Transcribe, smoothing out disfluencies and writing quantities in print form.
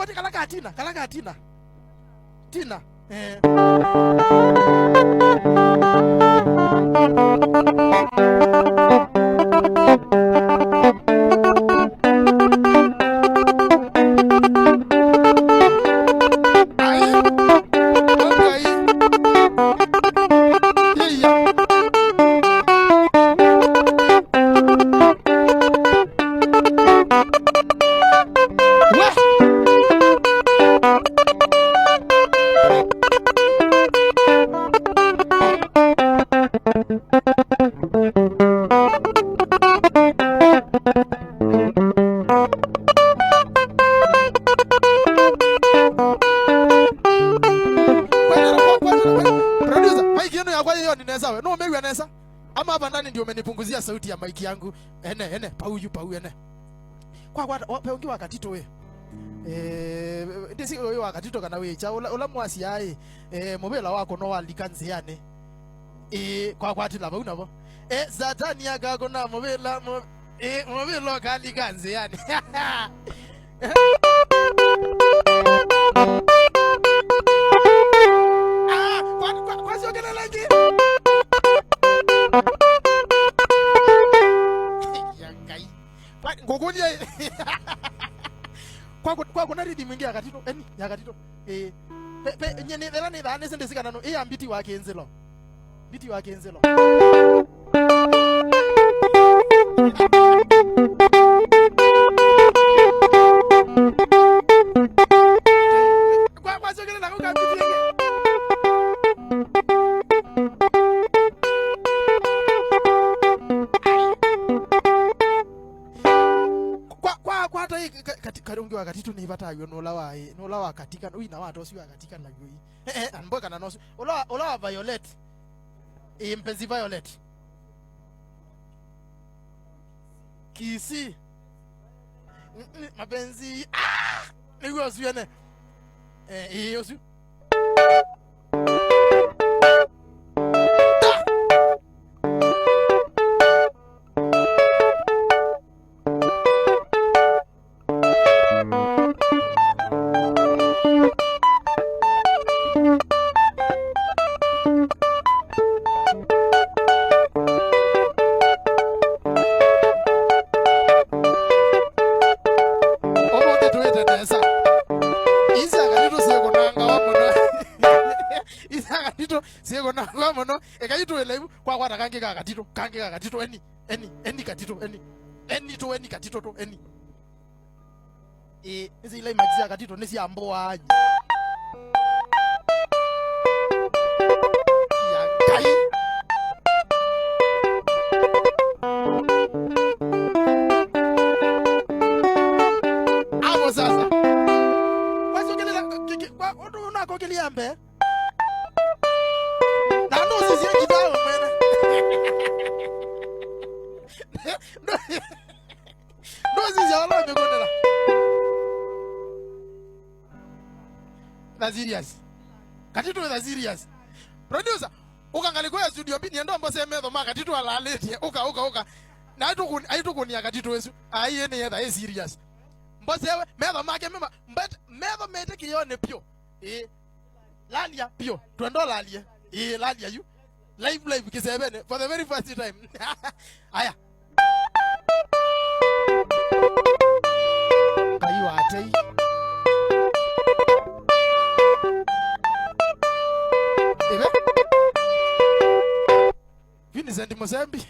kwati kalaka tina ama hapa ndani ndio umenipunguzia sauti ya mic yangu. Ene pau ene. Kwa peongi wakatito we. Ndisi wewe wakatito kana we cha ula mwasi yae. Mobela wako no walikanze yane. Kwa ati laba unabo. Satani yako na mobela mobela kalikanze yane. Kwa sio kana langi. Ngogonia kwa kuna ridi mwingi yakatito yakatito nyene dela ni dane sende sika nano ambiti wake enzelo kwa sogele na ukambiti karungi wakati tunipata yo nola wakatika uina watu si wakatika na yoi anboka na nosi ola Violet mpenzi Violet kisi mapenzi niwe osuene osu Siego na ngomono ekayito elebu kwa kange kakatito eni katito eni to eni katito to eni ezi ile imagine katito nesi amboa anye ya kai amo sasa wasogeleza kwa unako kiliambe serious katito with serious producer ukangalikoya studio bini ndo ambo semetho ma katito alalete uka na aitu kunia katito wesu ene yetha serious mbosewe metho make mema but metho mete kiyone pio lalia pio twendo lalia lalia you live kisebene for the very first time aya kayu atei Vincent Mozambi